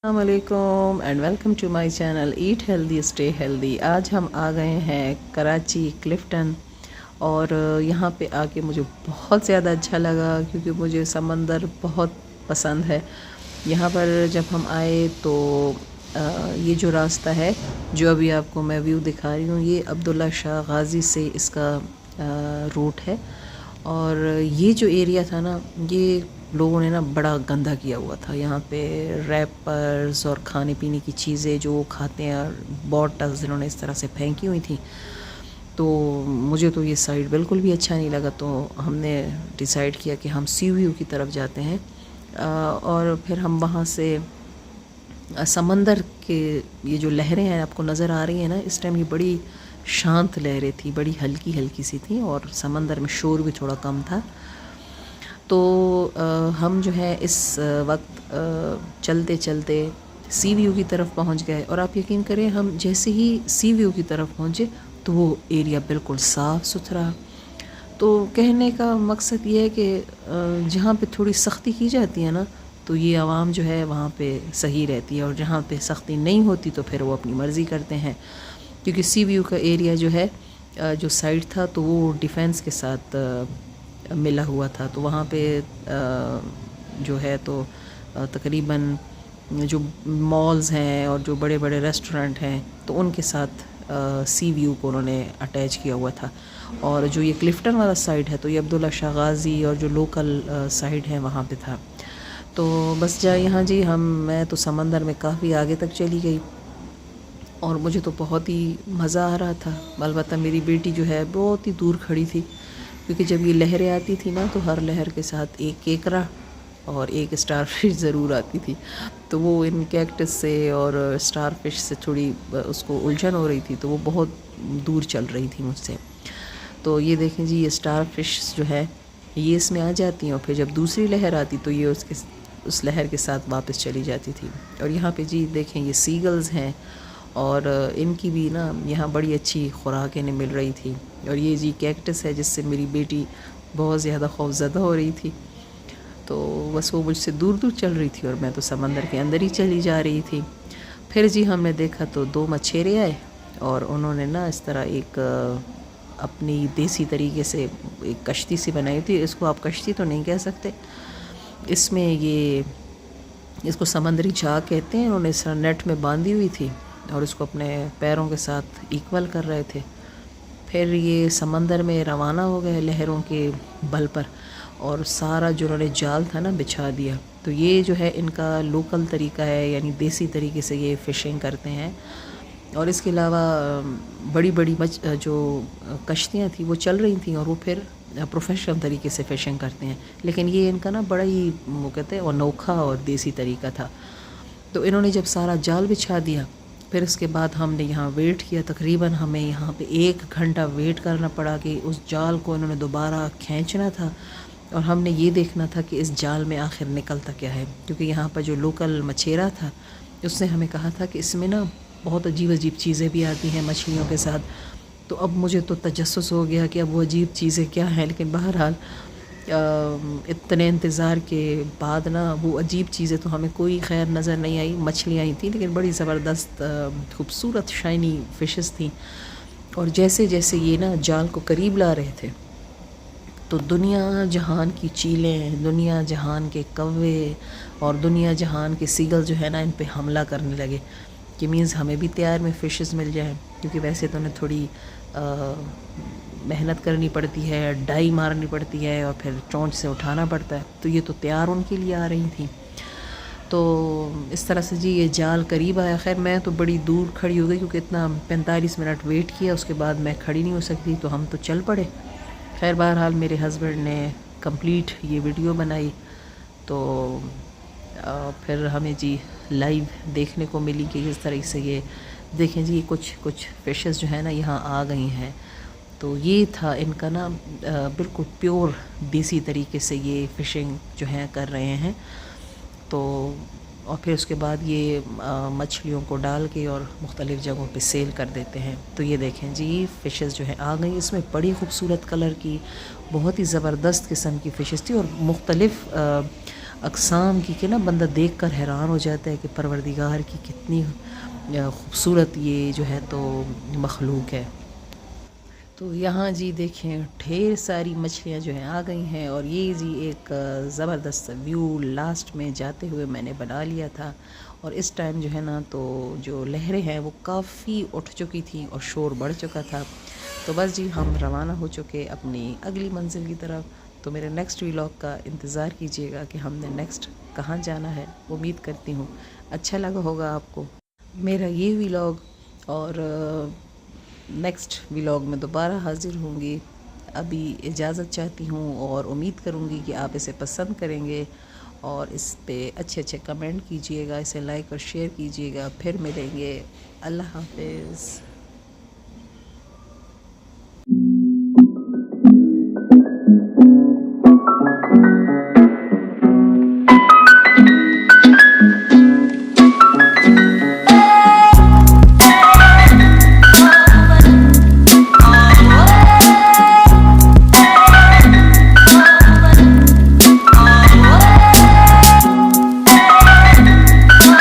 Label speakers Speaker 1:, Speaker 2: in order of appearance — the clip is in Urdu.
Speaker 1: السلام علیکم and welcome to my channel eat healthy stay healthy. آج ہم آ گئے ہیں کراچی کلفٹن، اور یہاں پہ آ کے مجھے بہت زیادہ اچھا لگا کیونکہ مجھے سمندر بہت پسند ہے۔ یہاں پر جب ہم آئے تو یہ جو راستہ ہے جو ابھی آپ کو میں ویو دکھا رہی ہوں، یہ عبداللہ شاہ غازی سے اس کا روٹ ہے، اور یہ جو ایریا تھا نا، یہ لوگوں نے نا بڑا گندا کیا ہوا تھا۔ یہاں پہ ریپرز اور کھانے پینے کی چیزیں جو وہ کھاتے ہیں، اور بوٹلز انہوں نے اس طرح سے پھینکی ہوئی تھیں، تو مجھے تو یہ سائڈ بالکل بھی اچھا نہیں لگا۔ تو ہم نے ڈیسائیڈ کیا کہ ہم سی ویو کی طرف جاتے ہیں، اور پھر ہم وہاں سے سمندر کے یہ جو لہریں ہیں آپ کو نظر آ رہی ہیں نا، اس ٹائم یہ بڑی شانت لہریں تھیں، بڑی ہلکی ہلکی سی تھیں، اور سمندر میں شور بھی تھوڑا کم تھا۔ تو ہم جو ہے اس وقت چلتے چلتے سی ویو کی طرف پہنچ گئے، اور آپ یقین کریں ہم جیسے ہی سی ویو کی طرف پہنچے تو وہ ایریا بالکل صاف ستھرا۔ تو کہنے کا مقصد یہ ہے کہ جہاں پہ تھوڑی سختی کی جاتی ہے نا، تو یہ عوام جو ہے وہاں پہ صحیح رہتی ہے، اور جہاں پہ سختی نہیں ہوتی تو پھر وہ اپنی مرضی کرتے ہیں۔ کیونکہ سی ویو کا ایریا جو ہے جو سائٹ تھا تو وہ ڈیفینس کے ساتھ ملا ہوا تھا، تو وہاں پہ جو ہے تو تقریباً جو مالز ہیں اور جو بڑے بڑے ریسٹورنٹ ہیں تو ان کے ساتھ سی ویو کو انہوں نے اٹیچ کیا ہوا تھا۔ اور جو یہ کلفٹن والا سائڈ ہے تو یہ عبداللہ شاہ غازی اور جو لوکل سائڈ ہے وہاں پہ تھا۔ تو بس یہاں جی میں تو سمندر میں کافی آگے تک چلی گئی، اور مجھے تو بہت ہی مزہ آ رہا تھا۔ البتہ میری بیٹی جو ہے بہت ہی دور کھڑی تھی، کیونکہ جب یہ لہریں آتی تھی نا تو ہر لہر کے ساتھ ایک کیکڑا اور ایک اسٹار فش ضرور آتی تھی، تو وہ ان کیکٹس سے اور اسٹار فش سے تھوڑی اس کو الجھن ہو رہی تھی، تو وہ بہت دور چل رہی تھی مجھ سے۔ تو یہ دیکھیں جی، یہ اسٹار فش جو ہے یہ اس میں آ جاتی ہیں، اور پھر جب دوسری لہر آتی تو یہ اس لہر کے ساتھ واپس چلی جاتی تھی۔ اور یہاں پہ جی دیکھیں یہ سیگلز ہیں، اور ان کی بھی نا یہاں بڑی اچھی خوراک انہیں مل رہی تھی۔ اور یہ جی کیکٹس ہے جس سے میری بیٹی بہت زیادہ خوفزدہ ہو رہی تھی، تو بس وہ مجھ سے دور دور چل رہی تھی اور میں تو سمندر کے اندر ہی چلی جا رہی تھی۔ پھر جی ہم نے دیکھا تو 2 مچھیرے آئے، اور انہوں نے نا اس طرح ایک اپنی دیسی طریقے سے ایک کشتی سی بنائی تھی۔ اس کو آپ کشتی تو نہیں کہہ سکتے، اس میں اس کو سمندری جھاگ کہتے ہیں۔ انہوں نے اس طرح نیٹ میں باندھی ہوئی تھی اور اس کو اپنے پیروں کے ساتھ ایکول کر رہے تھے۔ پھر یہ سمندر میں روانہ ہو گئے لہروں کے بل پر، اور سارا جو انہوں نے جال تھا نا بچھا دیا۔ تو یہ جو ہے ان کا لوکل طریقہ ہے، یعنی دیسی طریقے سے یہ فشنگ کرتے ہیں۔ اور اس کے علاوہ بڑی بڑی جو کشتیاں تھیں وہ چل رہی تھیں، اور وہ پھر پروفیشنل طریقے سے فشنگ کرتے ہیں، لیکن یہ ان کا نا بڑا ہی وہ کہتے ہیں انوکھا اور دیسی طریقہ تھا۔ تو انہوں نے جب سارا جال بچھا دیا، پھر اس کے بعد ہم نے یہاں ویٹ کیا، تقریباً ہمیں یہاں پہ 1 گھنٹہ ویٹ کرنا پڑا کہ اس جال کو انہوں نے دوبارہ کھینچنا تھا، اور ہم نے یہ دیکھنا تھا کہ اس جال میں آخر نکلتا کیا ہے، کیونکہ یہاں پر جو لوکل مچھیرا تھا اس نے ہمیں کہا تھا کہ اس میں نا بہت عجیب عجیب چیزیں بھی آتی ہیں مچھلیوں کے ساتھ۔ تو اب مجھے تو تجسس ہو گیا کہ اب وہ عجیب چیزیں کیا ہیں، لیکن بہرحال اتنے انتظار کے بعد نا وہ عجیب چیزیں تو ہمیں کوئی خیر نظر نہیں آئی۔ مچھلیاں ہی تھیں لیکن بڑی زبردست خوبصورت شائنی فشز تھیں، اور جیسے جیسے یہ نا جال کو قریب لا رہے تھے تو دنیا جہان کی چیلیں، دنیا جہان کے کوے اور دنیا جہان کے سیگل جو ہے نا ان پہ حملہ کرنے لگے، کہ مینز ہمیں بھی تیار میں فشز مل جائیں، کیونکہ ویسے تو انہیں تھوڑی محنت کرنی پڑتی ہے، ڈائی مارنی پڑتی ہے، اور پھر چونچ سے اٹھانا پڑتا ہے، تو یہ تو تیار ان کے لیے آ رہی تھیں۔ تو اس طرح سے جی یہ جال قریب آیا۔ خیر میں تو بڑی دور کھڑی ہو گئی کیونکہ اتنا 45 منٹ ویٹ کیا، اس کے بعد میں کھڑی نہیں ہو سکتی، تو ہم تو چل پڑے۔ خیر بہرحال میرے ہسبینڈ نے کمپلیٹ یہ ویڈیو بنائی، تو پھر ہمیں جی لائیو دیکھنے کو ملی کہ اس طرح سے یہ دیکھیں جی کچھ فشز جو ہیں نا یہاں آ گئی ہیں۔ تو یہ تھا ان کا نا بالکل پیور دیسی طریقے سے یہ فشنگ جو ہے کر رہے ہیں۔ تو اور پھر اس کے بعد یہ مچھلیوں کو ڈال کے اور مختلف جگہوں پہ سیل کر دیتے ہیں۔ تو یہ دیکھیں جی فشز جو ہیں آ گئی، اس میں بڑی خوبصورت کلر کی بہت ہی زبردست قسم کی فشز تھی، اور مختلف اقسام کی کہ نا بندہ دیکھ کر حیران ہو جاتا ہے کہ پروردگار کی کتنی خوبصورت یہ جو ہے تو مخلوق ہے۔ تو یہاں جی دیکھیں ڈھیر ساری مچھلیاں جو ہیں آ گئی ہیں، اور یہ جی ایک زبردست ویو لاسٹ میں جاتے ہوئے میں نے بنا لیا تھا، اور اس ٹائم جو ہے نا تو جو لہریں ہیں وہ کافی اٹھ چکی تھیں اور شور بڑھ چکا تھا۔ تو بس جی ہم روانہ ہو چکے اپنی اگلی منزل کی طرف۔ تو میرے نیکسٹ ولاگ کا انتظار کیجیے گا کہ ہم نے نیکسٹ کہاں جانا ہے۔ امید کرتی ہوں اچھا لگا ہوگا آپ کو میرا یہ ولاگ، اور نیکسٹ ولاگ میں دوبارہ حاضر ہوں گی۔ ابھی اجازت چاہتی ہوں، اور امید کروں گی کہ آپ اسے پسند کریں گے، اور اس پہ اچھے اچھے کمنٹ کیجئے گا، اسے لائک اور شیئر کیجئے گا۔ پھر ملیں گے، اللہ حافظ۔